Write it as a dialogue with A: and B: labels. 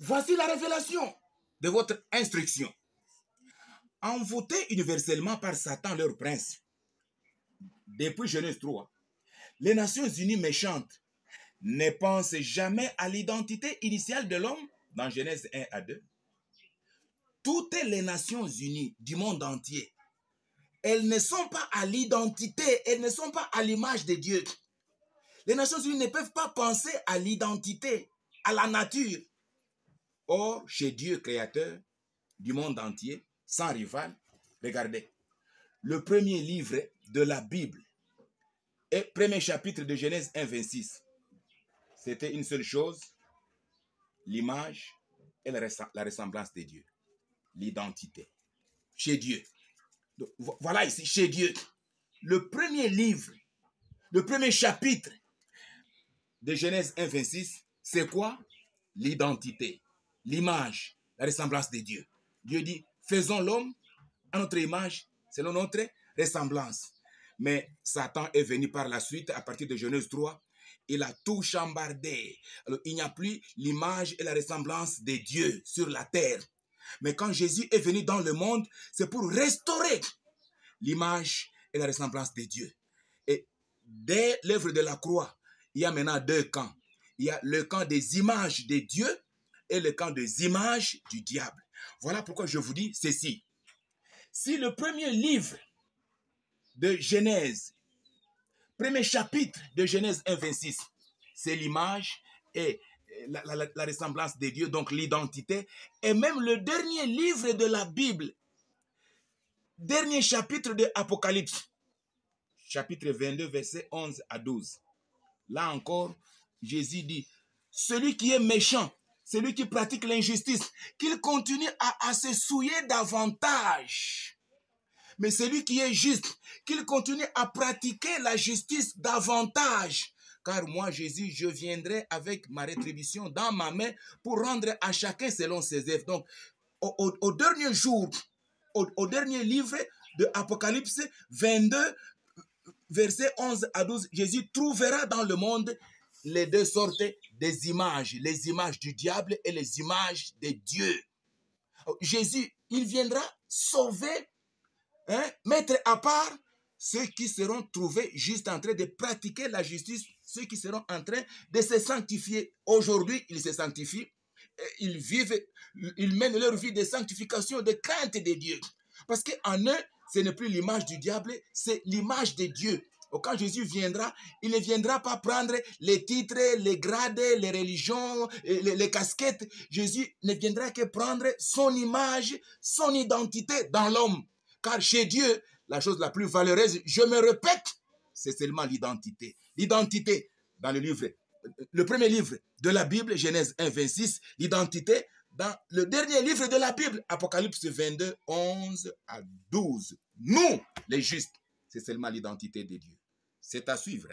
A: Voici la révélation de votre instruction. Envoûtés universellement par Satan, leur prince, depuis Genèse 3, les Nations Unies méchantes ne pensent jamais à l'identité initiale de l'homme dans Genèse 1 à 2. Toutes les Nations Unies du monde entier, elles ne sont pas à l'identité, elles ne sont pas à l'image de Dieu. Les Nations Unies ne peuvent pas penser à l'identité, à la nature. Or, chez Dieu créateur du monde entier, sans rival, regardez, le premier livre de la Bible et premier chapitre de Genèse 1, 26, c'était une seule chose, l'image et la ressemblance de Dieu, l'identité, chez Dieu. Donc, voilà ici, chez Dieu, le premier livre, le premier chapitre de Genèse 1, 26, c'est quoi? L'identité, l'image, la ressemblance de Dieu. Dieu dit, faisons l'homme à notre image, selon notre ressemblance. Mais Satan est venu par la suite, à partir de Genèse 3, il a tout chambardé. Alors, il n'y a plus l'image et la ressemblance de Dieu sur la terre. Mais quand Jésus est venu dans le monde, c'est pour restaurer l'image et la ressemblance de Dieu. Et dès l'œuvre de la croix, il y a maintenant deux camps. Il y a le camp des images de Dieu et le camp des images du diable. Voilà pourquoi je vous dis ceci. Si le premier livre de Genèse, premier chapitre de Genèse 1, 26, c'est l'image et la ressemblance de Dieu, donc l'identité, et même le dernier livre de la Bible, dernier chapitre de Apocalypse, chapitre 22, verset 11 à 12. Là encore, Jésus dit, celui qui est méchant, celui qui pratique l'injustice, qu'il continue à se souiller davantage. Mais celui qui est juste, qu'il continue à pratiquer la justice davantage. Car moi, Jésus, je viendrai avec ma rétribution dans ma main pour rendre à chacun selon ses œuvres. Donc, au dernier jour, au dernier livre de Apocalypse 22, verset 11 à 12, Jésus trouvera dans le monde les deux sortes des images, les images du diable et les images de Dieu. Jésus, il viendra sauver, mettre à part ceux qui seront trouvés juste en train de pratiquer la justice, ceux qui seront en train de se sanctifier. Aujourd'hui, ils se sanctifient, ils vivent, ils mènent leur vie de sanctification, de crainte de Dieu. Parce qu'en eux, ce n'est plus l'image du diable, c'est l'image de Dieu. Quand Jésus viendra, il ne viendra pas prendre les titres, les grades, les religions, les casquettes. Jésus ne viendra que prendre son image, son identité dans l'homme. Car chez Dieu, la chose la plus valeureuse, je me répète, c'est seulement l'identité. L'identité dans le livre, le premier livre de la Bible, Genèse 1, 26, l'identité dans le dernier livre de la Bible, Apocalypse 22, 11 à 12. Nous, les justes, c'est seulement l'identité de Dieu. C'est à suivre.